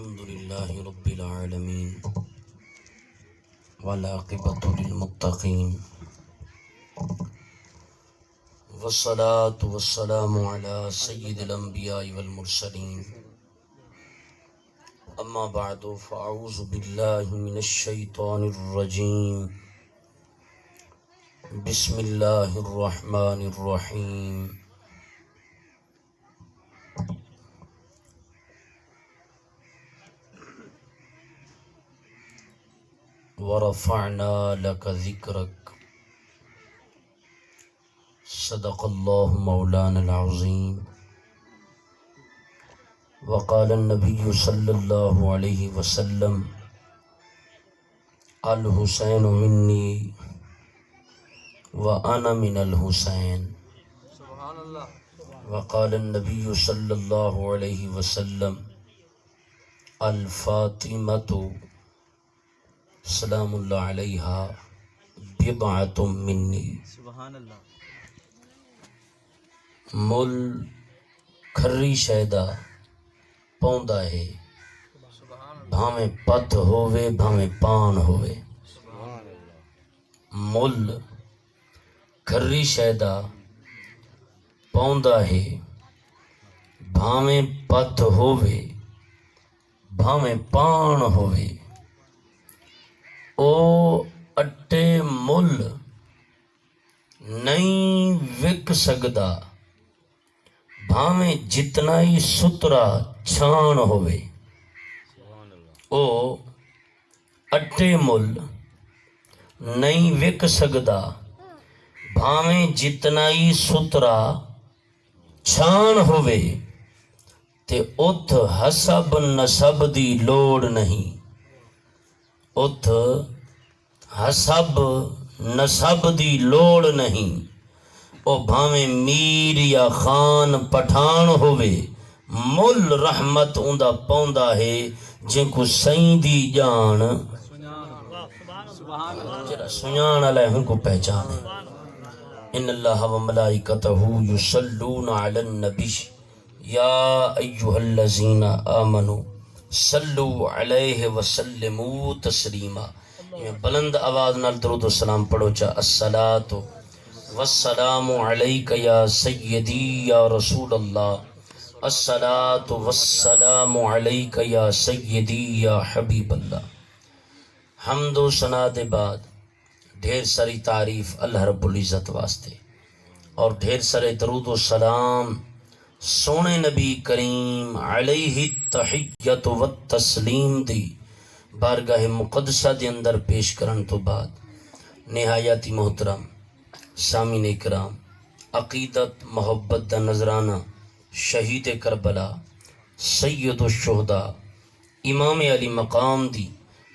الحمد لله رب العالمين والعاقبة للمتقين والصلاة والسلام على سيد الأنبياء والمرسلين أما بعد فأعوذ بالله من الشيطان الرجيم بسم الله الرحمن الرحيم ورفعنا لك ذكرك صدق الله مولانا العظيم وقال النبي صلى الله عليه وسلم الحسين مني وأنا من الحسين وقال النبي صلى الله عليه وسلم الفاطمة سلام اللہ علیہا بضعۃ منی. سبحان اللہ. مل کھری شیدا پوندا ہے بھاویں پت ہووے بھاویں پان ہووے. مل کھری شیدا پوندا ہے بھاویں پت ہووے بھاویں پان ہووے. او اٹے مل نہیں وک سکدا بھاویں جتنا ہی سترا چھان ہوئے. او اٹے مل نہیں وک سکدا بھاویں جتنا ہی سترا چھان ہوئے. تے ات حسب نسب دی لوڑ نہیں. ات حسب نسب دی لوڑ نہیں. او بھاویں میر یا خان پٹھان ہووے مل رحمت اوندا پوندا ہے جن کو سائیں دی جان جڑا سنان والے ہن کو پہچانے. ان اللہ و ملائکتہ یصلون علی النبی یا ایھا الذین آمنوا صلو علیہ وسلموا تسلیما. بلند آواز نال درود و سلام پڑھو چا. الصلاۃ والسلام علیک یا سیدی یا رسول اللہ. الصلاۃ والسلام علیک یا سیدی یا حبیب اللہ. حمد و ثنا دے بعد ڈھیر ساری تعریف اللہ رب العزت واسطے اور ڈھیر سارے درود و سلام سونے نبی کریم علیہ تحیت و تسلیم دی بارگاہ مقدسہ دے اندر پیش کرن تو بعد نہایتی محترم سامعین اکرام عقیدت محبت دا نذرانہ شہید کربلا سید الشہداء امام علی مقام دی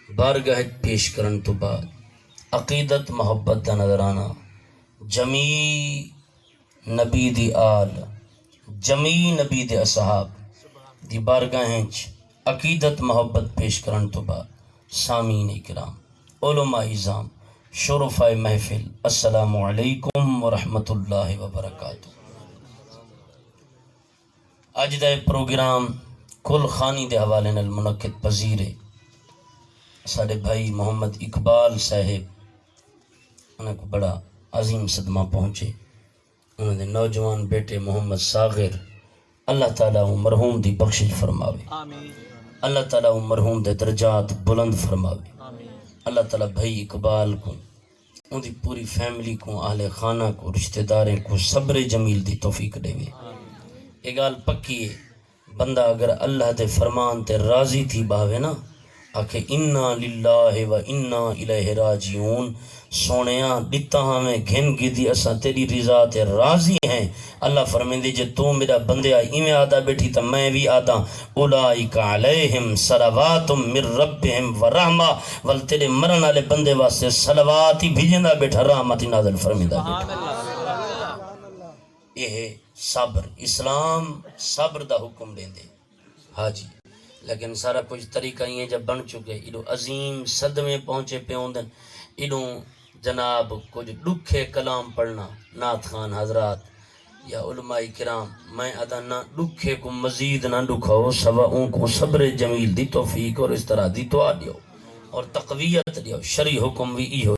بارگاہ پیش کرن تو بعد عقیدت محبت دا نذرانہ جمی نبی دی آل جمی نبی دے اصحاب دی بارگاہیں عقیدت محبت پیش کرن تو بعد سامعین اکرام علماء اعظام شرفاء محفل السلام علیکم ورحمۃ اللہ وبرکاتہ. اج دا پروگرام کل خانی دے حوالے نال منعقد پذیر ہے. ساڈے بھائی محمد اقبال صاحب انہاں کو بڑا عظیم صدمہ پہنچے. انہوں نے نوجوان بیٹے محمد صاغر اللہ تعالیٰ مرحوم دی بخشش فرماوے. اللہ تعالیٰ مرحوم دے درجات بلند فرماوے. اللہ تعالیٰ بھائی اقبال کو ان دی پوری فیملی کو اہل خانہ کو رشتہ داریں کو صبر جمیل دی توفیق دے. یہ گال پکی ہے بندہ اگر اللہ دے فرمان تے راضی تھی باوے نا آکھے انا للہ و انا الیہ راجعون. سونیاں ڈتا ہمیں گھن گی اساں تیری رضا تے راضی ہیں. اللہ فرمیندے جے تو میرا بندے ایویں آدھا بیٹھی تا میں بھی آدھا اولئک علیہم صلوات من ربہم ورحمہ. ول تیرے مرن والے بندے واسطے صلوات ہی بھیجندا بیٹھا رحمت نازل فرمیندا بیٹھا. یہ صبر اسلام صبر دا حکم دیندے. ہاں جی لیکن سارا کچھ طریقہ یہ جب بن چکے ایڈو عظیم صدمے پہنچے پہ ہوندن. ایڈو جناب کچھ دکھے کلام پڑھنا نعت خان حضرات یا علماء کرام میں ادا نہ دکھے کو مزید نہ دکھاؤ سوا ان کو صبر جمیل دی توفیق اور اس طرح دی دعا دیو اور تقویت دیو شرعی حکم بھی ای ہو